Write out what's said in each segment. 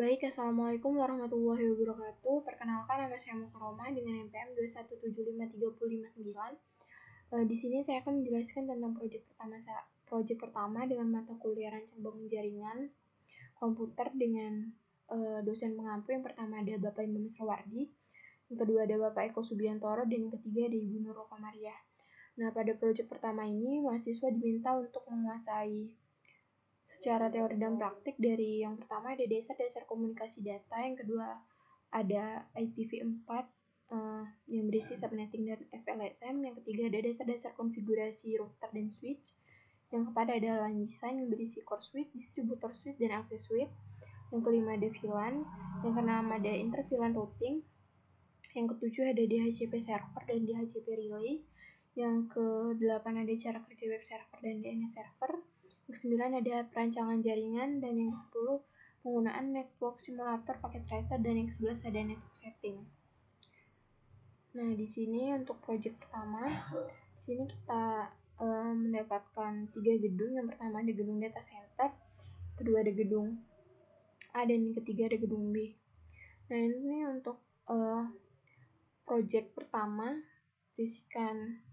Baik, Assalamualaikum warahmatullahi wabarakatuh. Perkenalkan, nama saya Mukaromah dengan NPM 2175359. Di sini saya akan menjelaskan tentang proyek pertama dengan mata kuliah rancang bangun jaringan komputer dengan dosen pengampu. Yang pertama ada Bapak Imam Sarwardi, yang kedua ada Bapak Eko Subiantoro, dan yang ketiga ada Ibu Nurul Komariah. Nah, pada proyek pertama ini mahasiswa diminta untuk menguasai secara teori dan praktik dari yang pertama ada dasar komunikasi data, yang kedua ada IPv4 yang berisi subnetting dan FLSM, yang ketiga ada dasar konfigurasi router dan switch, yang keempat ada LAN design yang berisi core switch, distributor switch, dan access switch, yang kelima ada VLAN, yang keenam ada inter-VLAN routing, yang ketujuh ada DHCP server dan DHCP relay, yang ke-8 ada cara kerja web server dan DNS server, yang ke-9 ada perancangan jaringan, dan yang ke-10 penggunaan network simulator pakai tracer, dan yang ke-11 ada network setting. Nah, di sini untuk project pertama, di sini kita mendapatkan 3 gedung. Yang pertama ada gedung data center, kedua ada gedung A, dan yang ketiga ada gedung B. Nah, ini untuk project pertama berisikan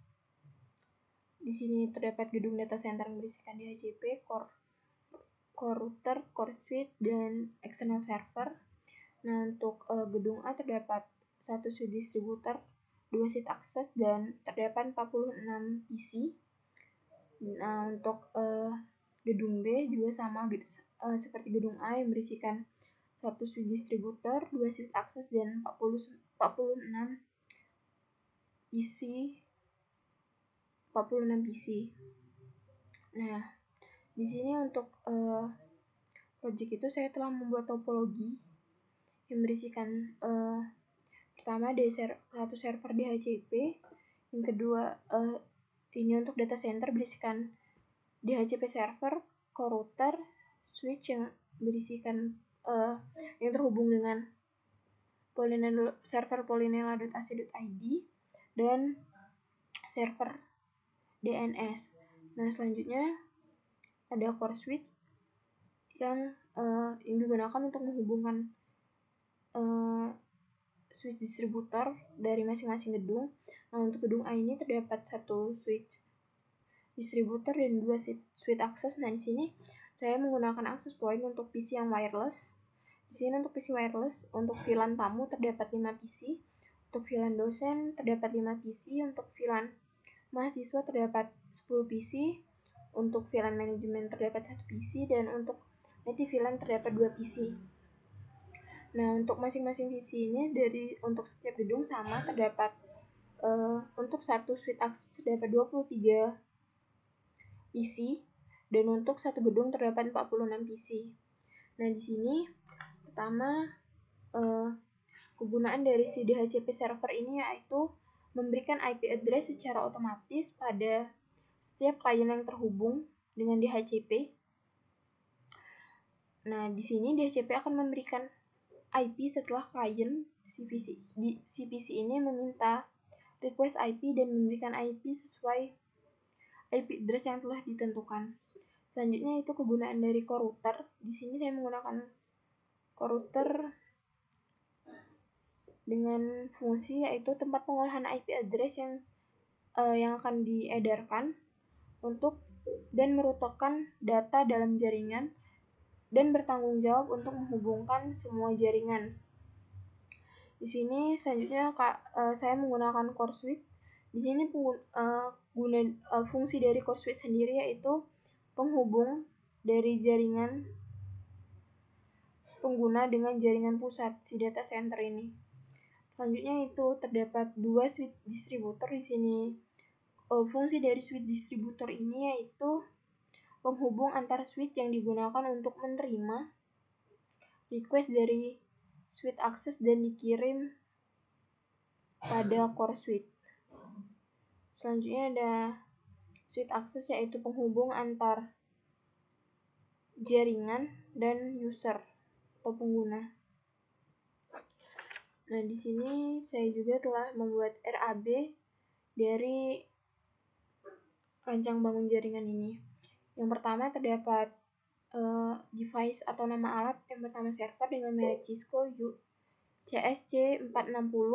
di sini terdapat gedung data center yang berisikan DHCP, core router, core switch, dan external server. Nah, untuk gedung A terdapat 1 switch distributor, 2 switch access, dan terdapat 46 PC. Nah, untuk gedung B juga sama seperti gedung A yang berisikan 1 switch distributor, 2 switch access, dan 46 PC. Nah, di sini untuk project itu saya telah membuat topologi yang berisikan pertama ada satu server DHCP, yang kedua ini untuk data center berisikan DHCP server, core router, switch yang berisikan yang terhubung dengan server polinela.ac.id, dan server DNS. Nah, selanjutnya ada core switch yang digunakan untuk menghubungkan switch distributor dari masing-masing gedung. Nah, untuk gedung A ini terdapat 1 switch distributor dan 2 switch access. Nah, di sini saya menggunakan access point untuk PC yang wireless. Di sini untuk PC wireless, untuk VLAN tamu terdapat 5 PC, untuk VLAN dosen terdapat 5 PC, untuk VLAN mahasiswa terdapat 10 PC, untuk VLAN manajemen terdapat 1 PC, dan untuk native VLAN terdapat 2 PC. Nah, untuk masing-masing PC ini untuk setiap gedung sama terdapat untuk 1 switch access terdapat 23 PC, dan untuk 1 gedung terdapat 46 PC. Nah, di sini pertama kegunaan dari si DHCP server ini yaitu memberikan IP address secara otomatis pada setiap klien yang terhubung dengan DHCP. Nah, di sini DHCP akan memberikan IP setelah klien si PC ini meminta request IP dan memberikan IP sesuai IP address yang telah ditentukan. Selanjutnya itu kegunaan dari core router. Di sini saya menggunakan core router dengan fungsi yaitu tempat pengolahan IP address yang akan diedarkan dan merutokkan data dalam jaringan dan bertanggung jawab untuk menghubungkan semua jaringan. Di sini selanjutnya saya menggunakan core switch. Di sini fungsi dari core switch sendiri yaitu penghubung dari jaringan pengguna dengan jaringan pusat si data center ini. Selanjutnya itu terdapat 2 switch distributor. Di sini fungsi dari switch distributor ini yaitu penghubung antar switch yang digunakan untuk menerima request dari switch access dan dikirim pada core switch. Selanjutnya ada switch access yaitu penghubung antar jaringan dan user atau pengguna. Nah, di sini saya juga telah membuat RAB dari rancang bangun jaringan ini. Yang pertama terdapat device atau nama alat. Yang pertama server dengan merek Cisco CSC460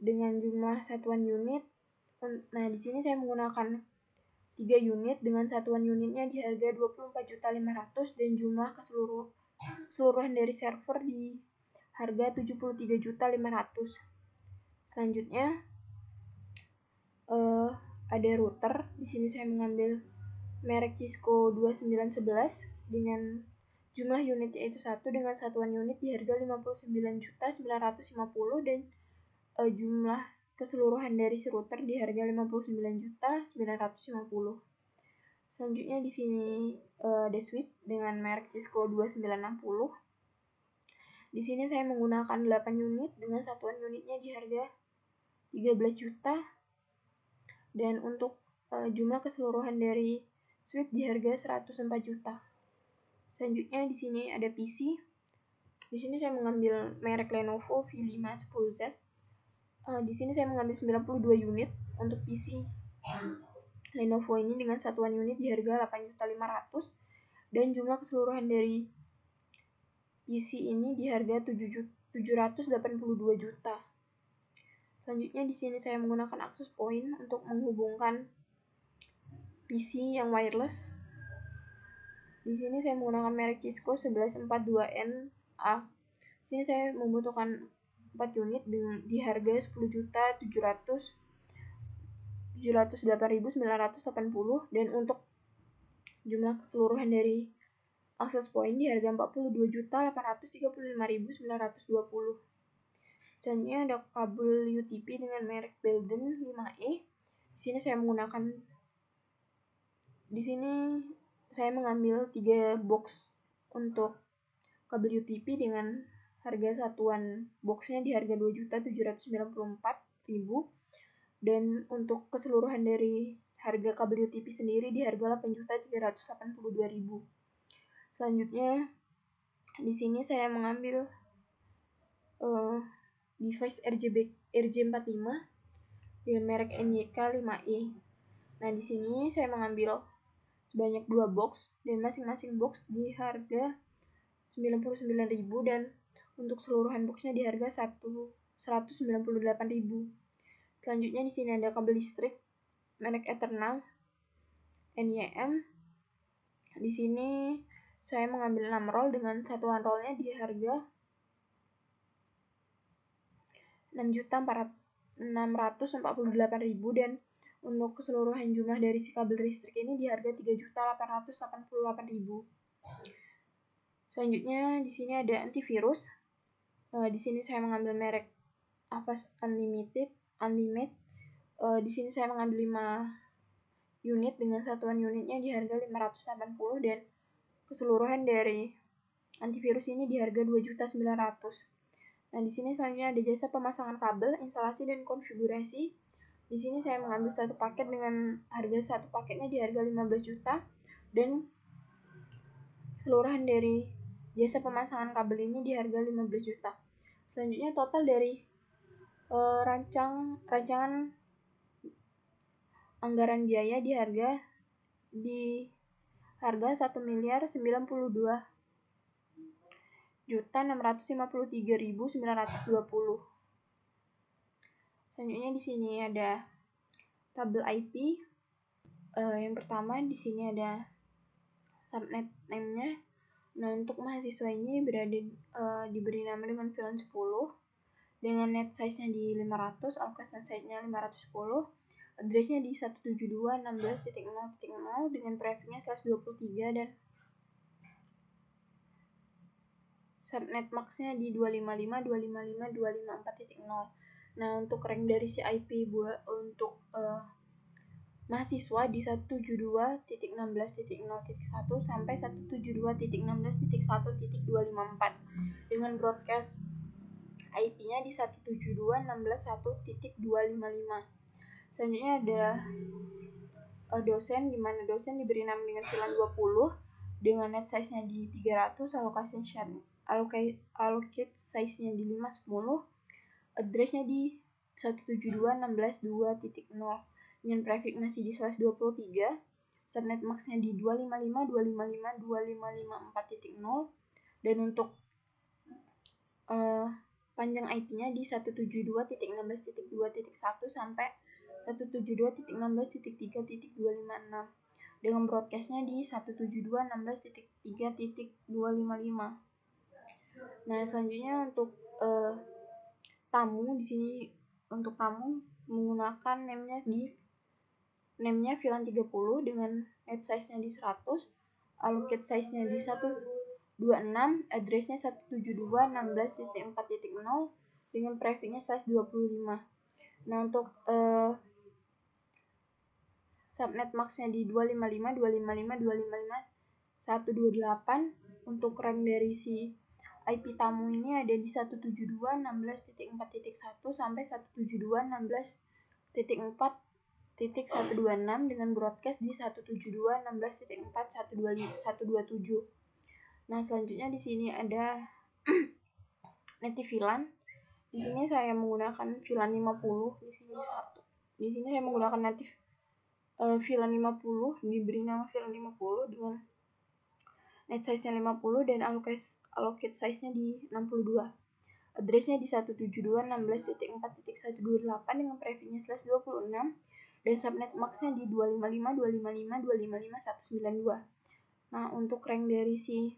dengan jumlah satuan unit. Nah, di sini saya menggunakan 3 unit dengan satuan unitnya di harga 24.500.000 dan jumlah keseluruhan dari server di harga 73.500.000. Selanjutnya ada router. Di sini saya mengambil merek Cisco 2911 dengan jumlah unitnya itu 1 dengan satuan unit di harga 59.950.000 dan jumlah keseluruhan dari si router di harga 59.950.000. Selanjutnya di sini ada switch dengan merek Cisco 2960. Di sini saya menggunakan 8 unit dengan satuan unitnya di harga 13 juta dan untuk jumlah keseluruhan dari switch di harga 104 juta. Selanjutnya di sini ada PC. Di sini saya mengambil merek Lenovo V510Z. Di sini saya mengambil 92 unit untuk PC Lenovo ini dengan satuan unit di harga 8.500.000 dan jumlah keseluruhan dari PC ini di harga 782 juta. Selanjutnya di sini saya menggunakan access point untuk menghubungkan PC yang wireless. Di sini saya menggunakan merek Cisco 1142NA. Di sini saya membutuhkan 4 unit di harga 10.708.980 dan untuk jumlah keseluruhan dari access point di harga 42.835.920. Selanjutnya ada kabel UTP dengan merek Belden 5E. Di sini saya mengambil 3 box untuk kabel UTP dengan harga satuan boxnya di harga 2.794.000 dan untuk keseluruhan dari harga kabel UTP sendiri di harga 8.382.000. Selanjutnya di sini saya mengambil device RJ45 dengan merek NYK 5E. Nah, di sini saya mengambil sebanyak 2 box dan masing-masing box di harga 99.000 dan untuk keseluruhan boxnya di harga 198.000. Selanjutnya di sini ada kabel listrik merek Eternal NYM. Di sini saya mengambil 6 roll dengan satuan rollnya di harga 6.648.000 dan untuk keseluruhan jumlah dari si kabel listrik ini di harga 3.888.000. Selanjutnya di sini ada antivirus. Di sini saya mengambil merek Avast Unlimited. Di sini saya mengambil 5 unit dengan satuan unitnya di harga 580 dan keseluruhan dari antivirus ini di harga 2.900.000. Nah, di sini selanjutnya ada jasa pemasangan kabel, instalasi dan konfigurasi. Di sini saya mengambil satu paket dengan harga satu paketnya di harga 15 juta dan keseluruhan dari jasa pemasangan kabel ini di harga 15 juta. Selanjutnya total dari rancangan anggaran biaya di harga 1.653.920. Selanjutnya di sini ada tabel IP. Yang pertama di sini ada subnet name-nya. Nah, untuk mahasiswa ini diberi nama dengan VLAN 10 dengan net size-nya di 500, allocation size-nya 510. Address-nya di 172.16.0.0 dengan prefix-nya /23 dan subnet max-nya di 255.255.254.0. Nah, untuk rank dari si IP untuk mahasiswa di 172.16.0.1 sampai 172.16.1.254 dengan broadcast IP-nya di 172.16.1.255. Selanjutnya ada dosen, di mana dosen diberi nama dengan VLAN 20 dengan net size-nya di 300, allocate size-nya di 510, address-nya di 172.16.2.0 dengan prefix masih di /23, subnet max-nya di 255.255.255.4.0, dan untuk panjang IP-nya di 172.16.2.1 sampai 172.16.3.256, dengan broadcast-nya di 172.16.3.255. Nah, selanjutnya untuk tamu di sini, untuk tamu menggunakan name-nya VLAN 30 dengan net size-nya di 100, allocate size-nya di 126, address-nya 172.16.4.0 dengan prefix-nya size 25. Nah, untuk subnet max-nya di 255.255.255.128. Untuk rank dari si IP tamu ini ada di 172.16.4.1 sampai 172.16.4.126 dengan broadcast di 172.16.4.127. Nah, selanjutnya di sini ada native VLAN. Di sini saya menggunakan VLAN 50. Di sini saya menggunakan native VLAN 50, diberi nama VLAN 50 dengan net size-nya 50 dan allocate size-nya di 62. Address-nya di 172.16.4.128 dengan prefix-nya /26 dan subnet max-nya di 255.255.255.192. Nah, untuk rank dari si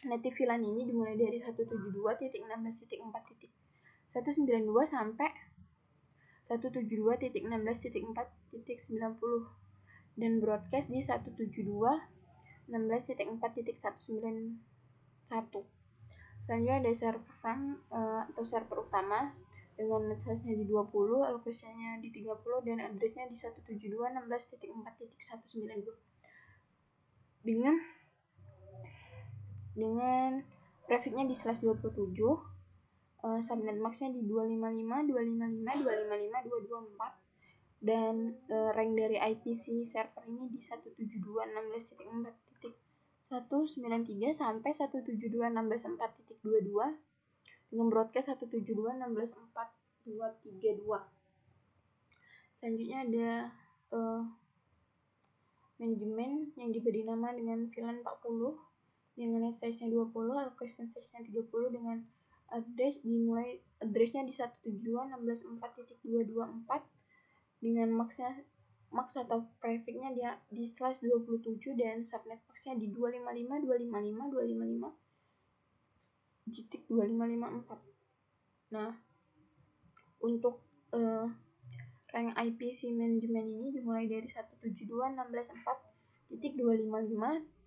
native VLAN ini dimulai dari 172.16.4.192 sampai 172.16.4.90 dan broadcast di 172.16.4.191. Selanjutnya ada server front atau server utama dengan net size-nya di 20, allocation-nya di 30 dan address-nya di 172.16.4.192 dengan prefix-nya di /27, subnet max-nya di 255.255.255.224 dan rank dari IPC server ini di 172.16.4.193 sampai 172.16.4.22 dengan broadcast 172.16.4.232. Selanjutnya ada manajemen yang diberi nama dengan VLAN 40 dengan net size-nya 20, allocation size-nya 30 dengan address-nya di 172.16.4.224 dengan max atau prefix-nya di /27 dan subnet max-nya di 255.255.255.255.4. Nah, untuk rank IP si manajemen ini dimulai dari 172.16.4.255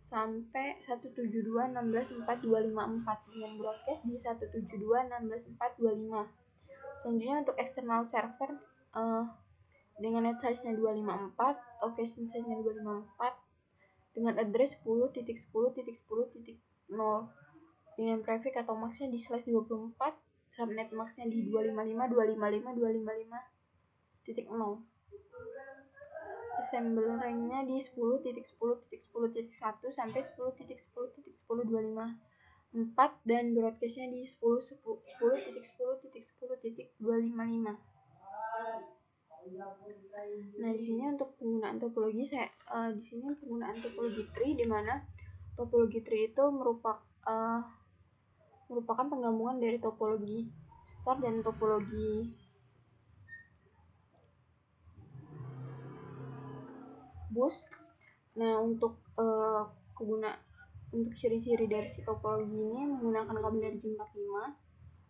sampai 172.16.4.254 dengan broadcast di 172.16.4.25. Selanjutnya untuk external server dengan net size-nya 254, location size-nya 254 dengan address 10.10.10.0 dengan prefix atau max-nya di /24, subnet max-nya di 255.255.255.0. Assembly rank-nya di 10.10.10.1 sampai 10.10.10.254 dan broadcast-nya di 10.10.10.10.255. Nah, di sini untuk penggunaan topologi di sini penggunaan topologi tree, di mana topologi tree itu merupakan penggabungan dari topologi star dan topologi bus. Nah, untuk untuk ciri-ciri dari si topologi ini menggunakan kabel dari J45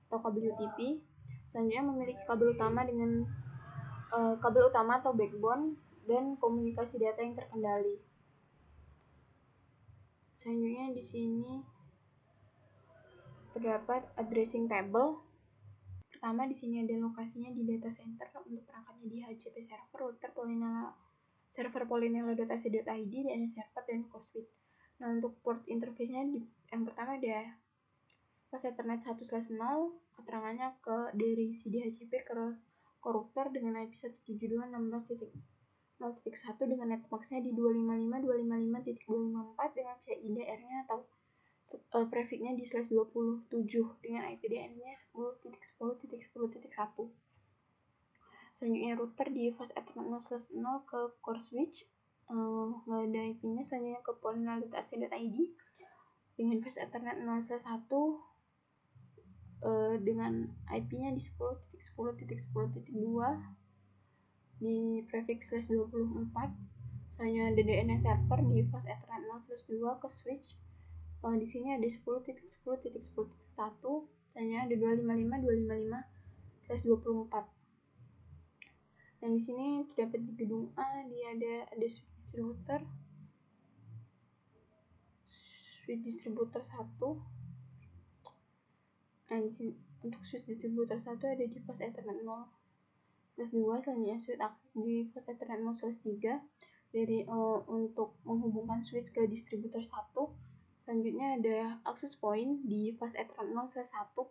atau kabel UTP. Selanjutnya memiliki kabel utama atau backbone dan komunikasi data yang terkendali. Selanjutnya di sini terdapat addressing table. Pertama, di sini ada lokasinya di data center untuk perangkatnya di HCP server, router server polinela.ac.id, DNS server, dan core switch. Nah, untuk port interface-nya yang pertama ada pas Ethernet 1/0, keterangannya dari si DHCP ke router dengan IP 172.16.0.1 dengan net max-nya di 255.255.254 dengan CIDR-nya atau prefix-nya di /27 dengan IPDN-nya 10.10.10.1. Selanjutnya router di fast Ethernet 0/0 ke core switch nggak ada IP-nya, selanjutnya ke polynar.ac.id dengan fast Ethernet 0/1 dengan IP-nya di 10.10.10.2 di prefix /24. Selanjutnya ada DNS server di fast Ethernet 0/2 ke switch. Di sini ada 10.10.10.1. Selanjutnya ada 255.255/24. Dan di sini terdapat di gedung A, dia ada switch distributor 1. Nah, di sini untuk switch distributor 1 ada di fast Ethernet 0/2, selanjutnya switch akses di fast Ethernet 0/3 dari untuk menghubungkan switch ke distributor 1. Selanjutnya ada access point di fast Ethernet 0/1,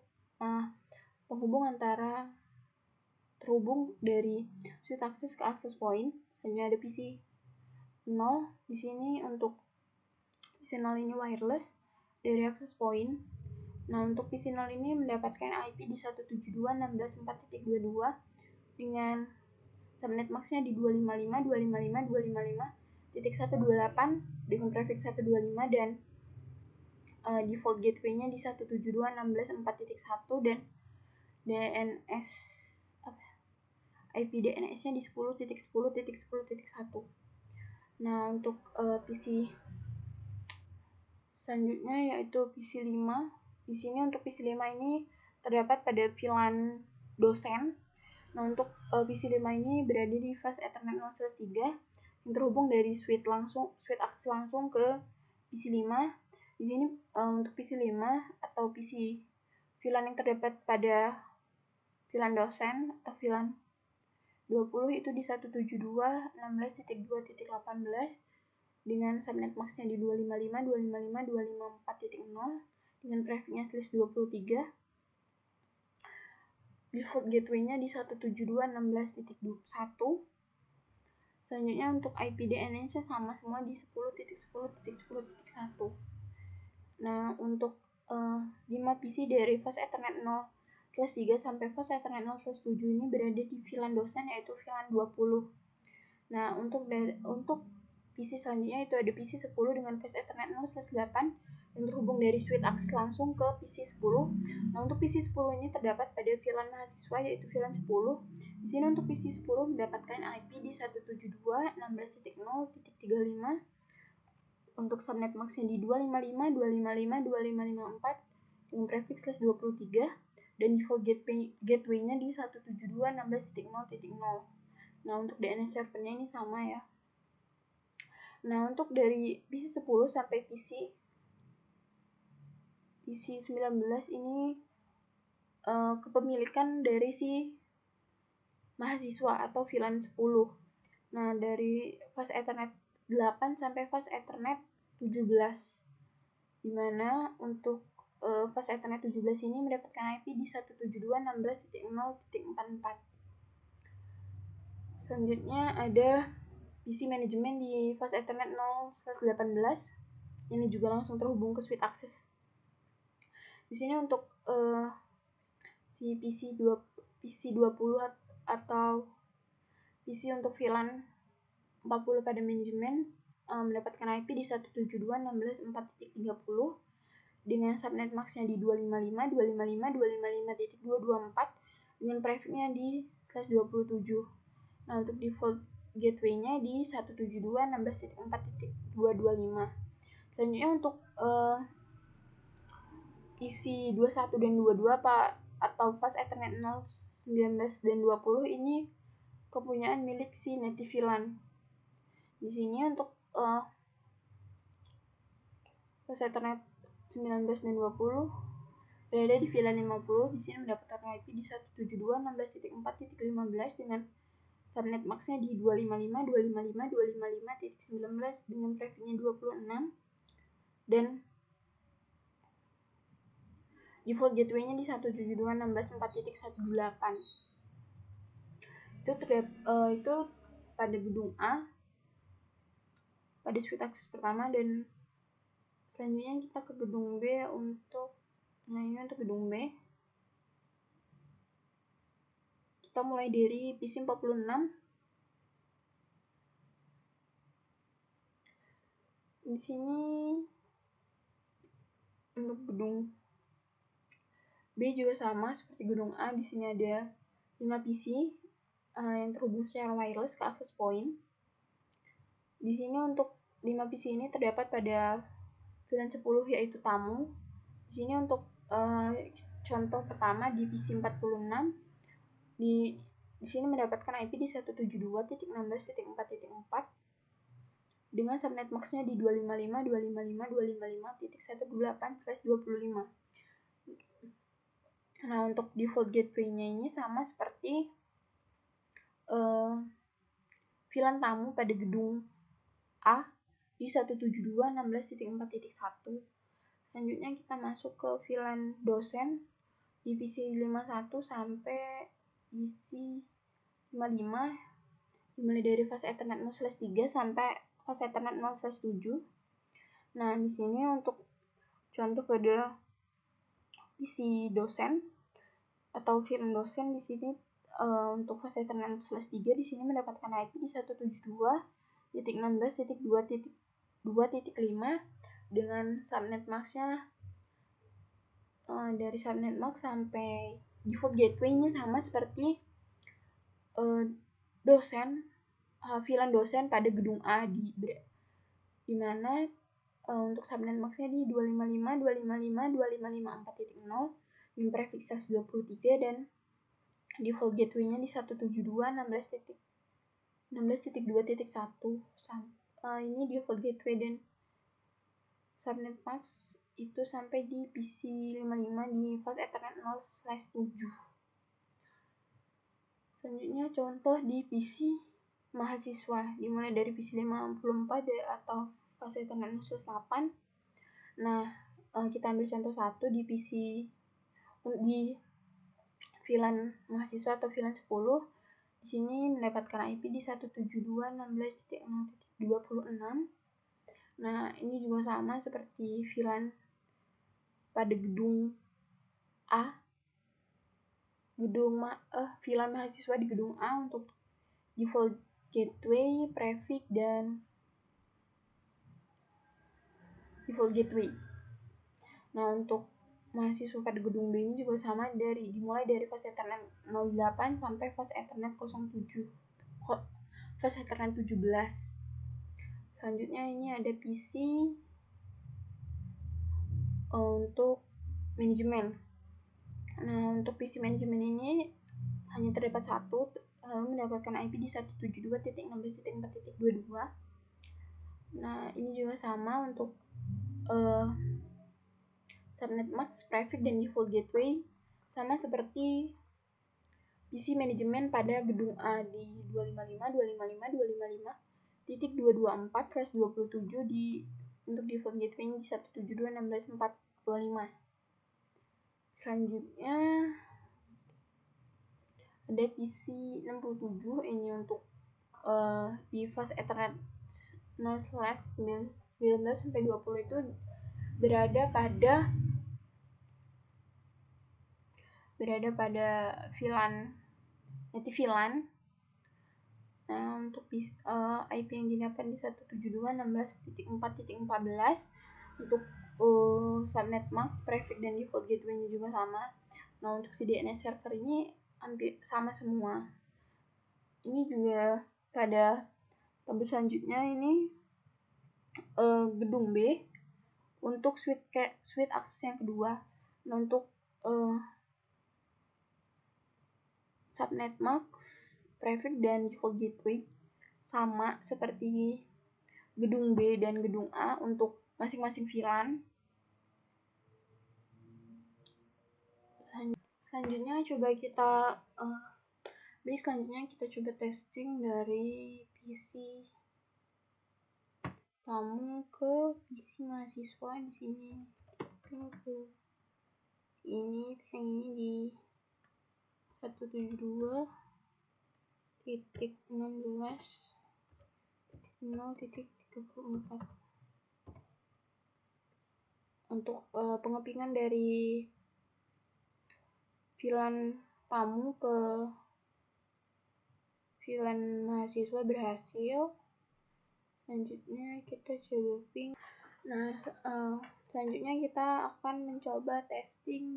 penghubung antara terhubung dari switch akses ke access point. Selanjutnya ada PC 0. Di sini untuk PC 0 ini wireless dari access point. Nah, untuk PC 0 ini mendapatkan IP di 172.16.4.22 dengan subnet maxnya di 255.255.255.128 dengan prefix 125 dan default gateway-nya di 172.16.4.1 dan DNS IP DNS-nya di 10.10.10.1. Nah, untuk PC selanjutnya yaitu PC 5. Di sini untuk PC 5 ini terdapat pada VLAN dosen. Nah, untuk PC 5 ini berada di fast Ethernet 0/3 yang terhubung dari switch akses langsung ke PC 5. Di sini untuk PC 5 atau PC VLAN yang terdapat pada VLAN dosen atau VLAN 20 itu di 172.16.2.18 dengan subnet maxnya di 255.255.254.0 dengan prefixnya /23. Default gateway-nya di 172.16.1. Selanjutnya untuk IP DNS-nya sama semua di 10.10.10.1. Nah, untuk 5 PC dari fast Ethernet 0/3 sampai fast Ethernet 0/7 ini berada di VLAN dosen yaitu VLAN 20. Nah, untuk PC selanjutnya itu ada PC 10 dengan fast Ethernet 0/8 yang terhubung dari switch akses langsung ke PC 10. Nah, untuk PC 10 ini terdapat pada VLAN mahasiswa yaitu VLAN 10. Di sini untuk PC 10 mendapatkan IP di 172.16.0.35 untuk subnet maxnya di 255.255.255.4 dengan prefix /23 dan default gateway-nya di 172.16.0.0. Nah, untuk DNS servernya ini sama ya. Nah, untuk dari PC 10 sampai PC 19 ini kepemilikan dari si mahasiswa atau VLAN 10. Nah, dari fast Ethernet 8 sampai fast Ethernet 17. Dimana untuk fast Ethernet 17 ini mendapatkan IP di 172.16.0.44. Selanjutnya ada PC manajemen di fast Ethernet 0/18. Ini juga langsung terhubung ke switch akses. Di sini untuk si PC 20 atau PC untuk VLAN 40 pada manajemen mendapatkan IP di 172.16.4.30 dengan subnet maxnya di 255.255.255.224 dengan prefixnya di /27. Nah, untuk default gateway-nya di 172.16.4.225. Selanjutnya untuk PC 21 dan 22 atau fast Ethernet 0/19 dan 20 ini kepunyaan milik si native VLAN. Di sini untuk fast Ethernet 19 dan 20 berada di VLAN 50. Di sini mendapatkan IP di 172.16.4.15 dengan subnet maxnya di 255.255.255.19 dengan prefixnya 26 dan default gateway-nya di 172.16.4.18. Itu pada gedung A pada switch akses pertama, dan selanjutnya kita ke gedung B untuk ini untuk gedung B. Kita mulai dari PC 46. Di sini untuk gedung B juga sama seperti gedung A. Di sini ada 5 PC yang terhubung secara wireless ke access point. Di sini untuk 5 PC ini terdapat pada VLAN 10 yaitu tamu. Di sini untuk contoh pertama di PC 46 di sini mendapatkan IP di 172.16.4.4 dengan subnet max-nya di 255.255.255.128/25. Nah, untuk default gateway-nya ini sama seperti VLAN tamu pada gedung A di 172.16.4.1. Selanjutnya kita masuk ke VLAN dosen di PC 51 sampai PC 55, dimulai dari fase Ethernet 0/3 sampai fase Ethernet 0/7. Nah, di sini untuk contoh pada PC dosen atau VLAN dosen di sini untuk fase Ethernet 0/3 di sini mendapatkan IP di 172.16.2.2.5 dengan subnet max-nya dari subnet max sampai default gateway-nya sama seperti VLAN dosen pada gedung A di mana untuk subnet max-nya di 255.255.255.4.0 dengan prefix 123 dan default gateway-nya di 172.16.2.1. Ini default gateway dan subnet max itu sampai di PC 55 di fase Ethernet 0/7. Selanjutnya contoh di PC mahasiswa dimulai dari PC 54 atau fase Ethernet 0/8. Nah, kita ambil contoh satu di PC di VLAN mahasiswa atau VLAN 10. Di sini mendapatkan IP di 172.16.0.26. Nah, ini juga sama seperti VLAN pada gedung A. VLAN mahasiswa di gedung A untuk default gateway, prefix, dan default gateway. Nah, untuk mahasiswa pada gedung B ini juga sama dimulai dari fase Ethernet 08 sampai fase Ethernet 07. Fase Ethernet 17. Selanjutnya ini ada PC untuk manajemen. Nah, untuk PC manajemen ini hanya terdapat satu, lalu mendapatkan IP di 172.16.4.22. Nah, ini juga sama untuk subnet max, prefix, dan default gateway sama seperti PC manajemen pada gedung A di 255.255.255.224/27 untuk default gateway di 172.16.4.25. Selanjutnya ada PC 67, ini untuk di fase Ethernet 0/19-20 itu berada pada VLAN native VLAN. Nah, untuk IP yang didapat di 172.16.4.14 untuk subnet max, prefix, dan default gateway-nya juga sama. Nah, untuk si DNS server ini hampir sama semua. Ini juga pada tabel selanjutnya ini gedung B untuk suite akses yang kedua. Nah, untuk subnet max, prefix, dan default gateway sama seperti gedung B dan gedung A untuk masing-masing VLAN. Selanjutnya kita coba testing dari PC tamu ke PC mahasiswa di sini. Ini PC yang ini di 172.16.0.34. Untuk pengepingan dari VLAN tamu ke VLAN mahasiswa berhasil. Selanjutnya kita coba ping. Nah, selanjutnya kita akan mencoba testing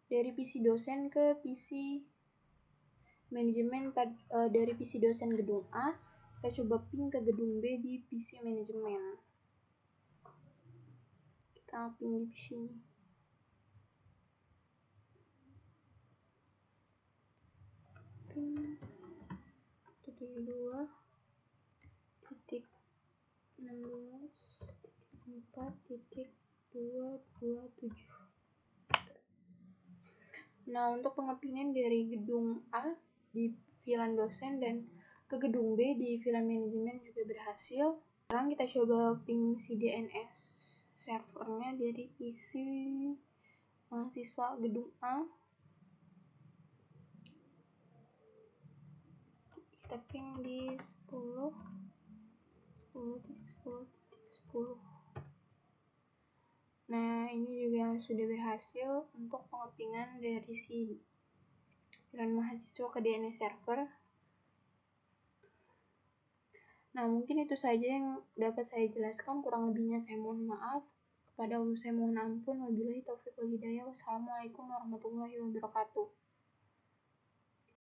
dari PC dosen ke PC manajemen. Dari PC dosen gedung A, kita coba ping ke gedung B di PC manajemen. Kita ping di PC ini. Ping 72.16.4.227. Nah, untuk pengepingan dari gedung A di VLAN dosen dan ke gedung B di VLAN manajemen juga berhasil. Sekarang kita coba ping si DNS servernya dari PC mahasiswa gedung A. Kita ping di 10.10.10.10. Nah, ini juga sudah berhasil untuk pengepingan dari si VLAN mahasiswa ke DNS server. Nah, mungkin itu saja yang dapat saya jelaskan. Kurang lebihnya saya mohon maaf. Kepada Allah saya mohon ampun. Wabillahi taufiq wal hidayah. Wassalamualaikum warahmatullahi wabarakatuh.